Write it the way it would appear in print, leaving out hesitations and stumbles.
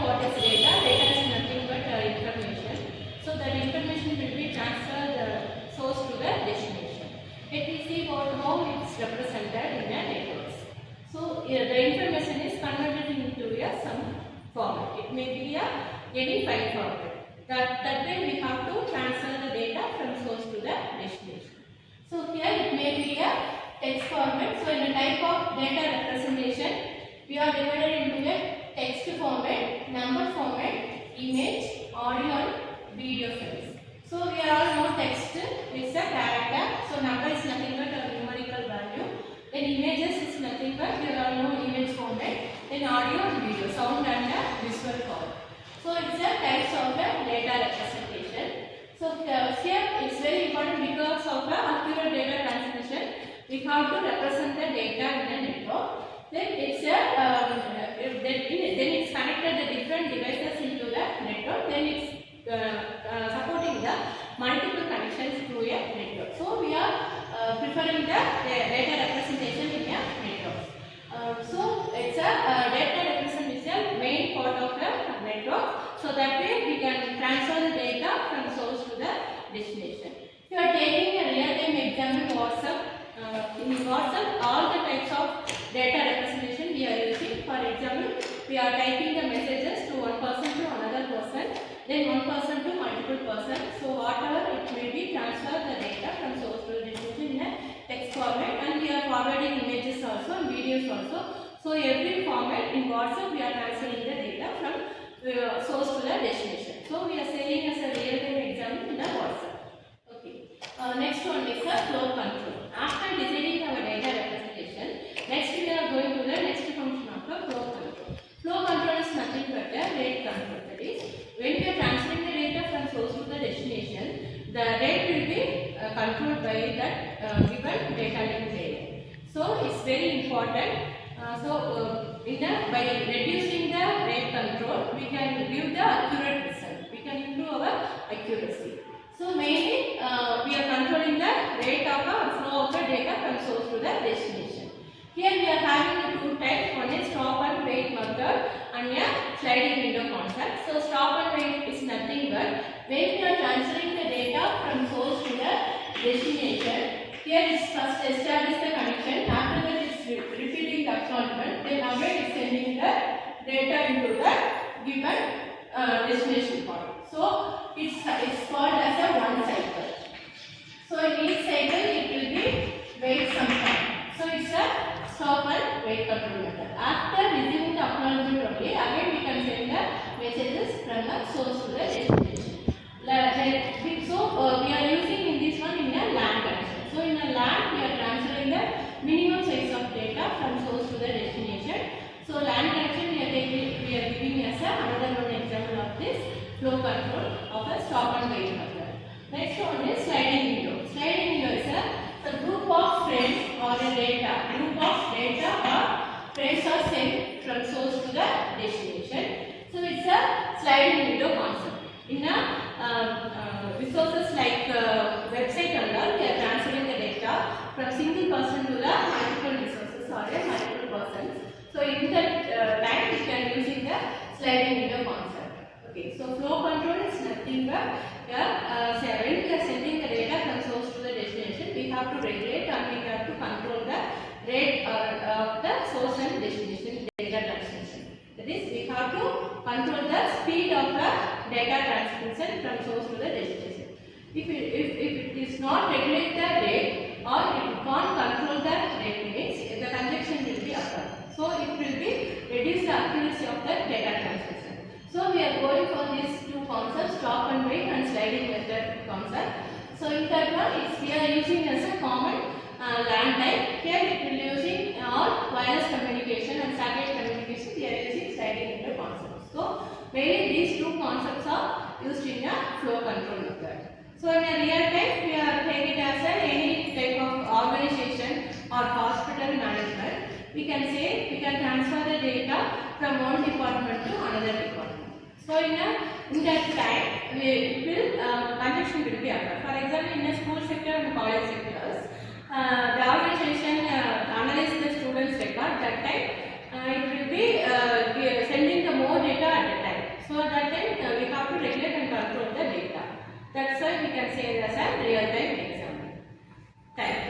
what is data. Data is nothing but information. So that information will be transferred the source to the destination. Let me see about how it's represented in a network. So the information is converted into a some format. It may be any file format. That way we have to transfer the data from source to the destination. So here it may be a text format. So in a type of data representation, we are divided into a text format, number format, image, audio and video files. So we are all know text is a character. So number is nothing but a numerical value. Then images is nothing but we all know image format. Then audio and video, sound and visual format. So it's a types of a data representation. So here it's very important because of a accurate data transmission. We have to represent the data in a network. Then it's connected the different devices into the network. Then it's supporting the multiple connections through a network. So we are preferring the data representation in a network. So it's a data representation is a main part of the network. So that way we can transfer the data from source to the destination. If you are taking a real-time example WhatsApp, in WhatsApp all the types of data representation we are using. For example, we are typing the messages to one person to another person, then one person to multiple person. So whatever it may be, transfer the data from source to destination in a text format, and we are forwarding images also and videos also. So every format in WhatsApp we are transferring the data from source to the destination. So we are saying as a real-time example in the WhatsApp. Okay. Next one is the flow control. After deciding our data representation, next we are going to the next function of the flow control. Flow control is nothing but a rate control. That is, when we are transferring the data from source to the destination, the rate will be controlled by that given data link layer. So it's very important. By reducing the rate control, we can give the accurate result. We can improve our accuracy. So mainly we are controlling the rate of a flow of the data from source to the destination. Here we are having two types. One is stop and wait method and a sliding window concept. So stop and wait is nothing but when we are transferring the data from source to the destination. Here is first establish the connection. After that it's repeating the acknowledgement. Then again it's sending the data into the given destination point. So it's called as a one cycle. So in each cycle it will be wait some time. So it's a stop and wait control method. After receiving the acknowledgement only, again we can send the messages from the source to the destination. So we are using in this one in a LAN connection. So in a LAN we are transferring the minimum size of data from source to the destination. So LAN connection we are giving as another one example of this flow control of a stop and wait method. Next one is sliding window. Sliding window is a group of frames or a data. Group of data or frames are sent from source to the destination. So it's a sliding window concept. In a resources like website and all, we are transferring the data from single person to the multiple resources or a multiple persons. So in that time we can using the sliding window concept. Okay, so flow control is nothing but when we are sending the data from source to the destination, we have to regulate and we have to control the rate of the source and destination data transmission. That is, we have to control the speed of the data transmission from source to the destination. If it is not regulate the rate or if it can't control the rate means the congestion will be occur. So it will be reduce the accuracy of the data transmission. So we are going for these two concepts, stop and wait and sliding method concept. So in that one we are using as a common LAN type. Here it will be using all wireless communication and satellite communication. We are using sliding window concept. So mainly these two concepts are used in a flow control method. So in a real time we are taking it as any type of organization or hospital management. We can say we can transfer the data from one department to another department. So in that time congestion will be occur. For example, in a school sector and college sectors, the organization analyze the students record. That time it will be sending the more data at a time. That's why we can say it as a real-time example. Thank you.